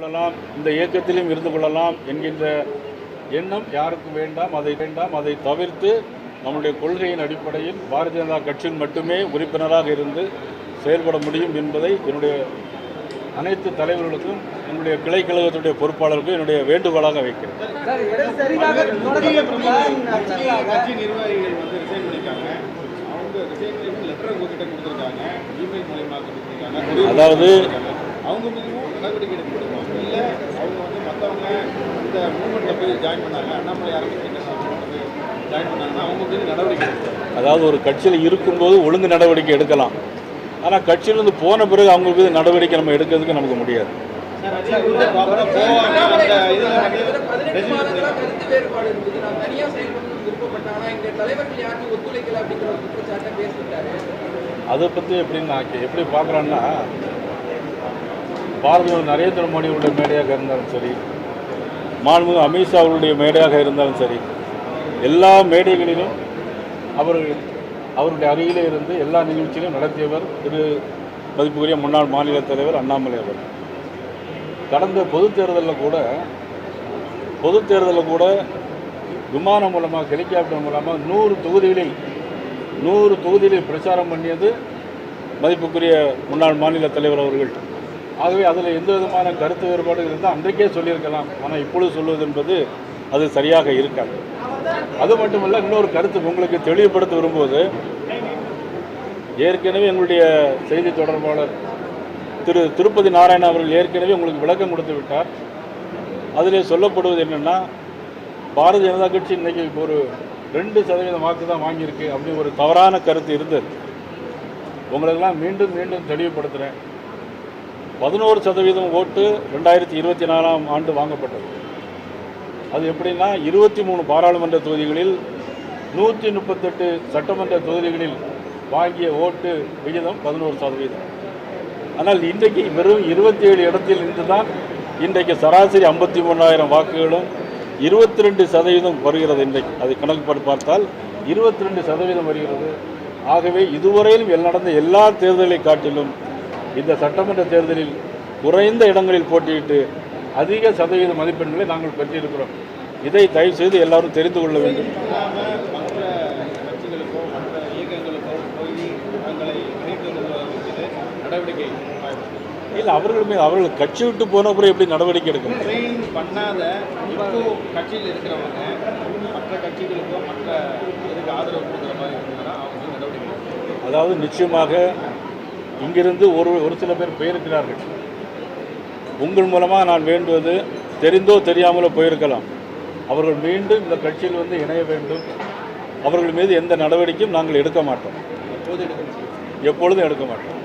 கொள்ளலாம், இந்த இயக்கத்திலும் இருந்து கொள்ளலாம் என்கின்ற எண்ணம் யாருக்கு வேண்டாம். அதை தவிர்த்து நம்முடைய கொள்கையின் அடிப்படையில் பாரதிய ஜனதா கட்சியில் மட்டுமே உறுப்பினராக இருந்து செயல்பட முடியும் என்பதை என்னுடைய அனைத்து தலைவர்களுக்கும் என்னுடைய கிளை கழகத்துடைய பொறுப்பாளருக்கும் என்னுடைய வேண்டுகோளாக வைக்கிறேன். கட்சி நிர்வாகிகள் வந்து ரிசைன் பண்ணிருக்காங்க. அவங்க ரிசைன் லெட்டர் உங்ககிட்ட கொடுத்துருக்காங்க, இமெயில் மூலமா கொடுத்துருக்காங்க. அதாவது அவங்க மீதும் நடவடிக்கை எடுக்கப்படுவாங்க. இல்லை அவங்க வந்து மற்றவங்க இந்த மூவ்மெண்ட்டில் போய் ஜாயின் பண்ணாங்க, அண்ணாமலை ஆரம்பிச்சு ஜாயின் பண்ணாங்கன்னா அவங்க மீது நடவடிக்கை எடுக்கணும். அதாவது ஒரு கட்சியில் இருக்கும்போது ஒழுங்கு நடவடிக்கை எடுக்கலாம். ஆனால் கட்சியிலிருந்து போன பிறகு அவங்க மீது நடவடிக்கை நம்ம எடுக்கிறதுக்கு நமக்கு முடியாது. அதை பற்றி எப்படி பார்க்குறான்னா, பாரத நரேந்திர மோடியுடைய மேடையாக இருந்தாலும் சரி, மாண்புமிகு அமித்ஷா அவருடைய மேடையாக இருந்தாலும் சரி, எல்லா மேடைகளிலும் அவருடைய அருகிலே இருந்து எல்லா நிகழ்ச்சியிலும் நடத்தியவர் திரு மதிப்புக்குரிய முன்னாள் மாநில தலைவர் அண்ணாமலை அவர். கடந்த பொதுத் தேர்தலில் கூட விமானம் மூலமாக, ஹெலிகாப்டர் மூலமாக 100 தொகுதிகளில் பிரச்சாரம் பண்ணியது மதிப்புக்குரிய முன்னாள் மாநில தலைவர் அவர்கள். ஆகவே அதில் எந்த விதமான கருத்து வேறுபாடு இருந்தால் அன்றைக்கே சொல்லியிருக்கலாம். ஆனால் இப்பொழுது சொல்வது என்பது அது சரியாக இருக்காது. அது மட்டுமல்ல, இன்னொரு கருத்து உங்களுக்கு தெளிவுபடுத்த விரும்புவது, ஏற்கனவே எங்களுடைய செய்தி தொடர்பாளர் திரு திருப்பதி நாராயணன் அவர்கள் ஏற்கனவே உங்களுக்கு விளக்கம் கொடுத்து விட்டார். அதிலே சொல்லப்படுவது என்னென்னா, பாரதிய ஜனதா கட்சி இன்றைக்கி ஒரு 2% வாக்கு தான் வாங்கியிருக்கு அப்படி ஒரு தவறான கருத்து இருந்தது. உங்களுக்கெல்லாம் மீண்டும் தெளிவுபடுத்துகிறேன். 11% ஓட்டு 2024ஆம் ஆண்டு வாங்கப்பட்டது. அது எப்படின்னா, 23 பாராளுமன்ற தொகுதிகளில் 138 சட்டமன்ற தொகுதிகளில் வாங்கிய ஓட்டு விகிதம் 11%. ஆனால் இன்றைக்கு வெறும் 27 இடத்தில் இருந்து தான் இன்றைக்கு சராசரி 53,000 வாக்குகளும் 22% வருகிறது. இன்றைக்கு அது கணக்கு பார்த்தால் 22% வருகிறது. ஆகவே இதுவரையிலும் நடந்த எல்லா தேர்தலை காட்டிலும் இந்த சட்டமன்ற தேர்தலில் குறைந்த இடங்களில் போட்டியிட்டு அதிக சதவீத மதிப்பெண்களை நாங்கள் பெற்றிருக்கிறோம். இதை தயவு செய்து எல்லாரும் தெரிந்து கொள்ள வேண்டும். இல்லை, அவர்கள் கட்சி விட்டு போன அப்புறம் எப்படி நடவடிக்கை எடுக்கணும்? பண்ணாத கட்சியில் இருக்கிறவங்க மற்ற கட்சிகளுக்கோ மற்ற இதுக்கு ஆதரவு கொடுக்குற மாதிரி நடவடிக்கை. அதாவது நிச்சயமாக இங்கிருந்து ஒரு சில பேர் போயிருக்கிறார்கள். உங்கள் மூலமாக நான் வேண்டுவது, தெரிந்தோ தெரியாமலோ போயிருக்கலாம், அவர்கள் மீண்டும் இந்த கட்சியில் வந்து இணைய வேண்டும். அவர்கள் மீது எந்த நடவடிக்கையும் நாங்கள் எடுக்க மாட்டோம், எப்பொழுதும் எடுக்க மாட்டோம்.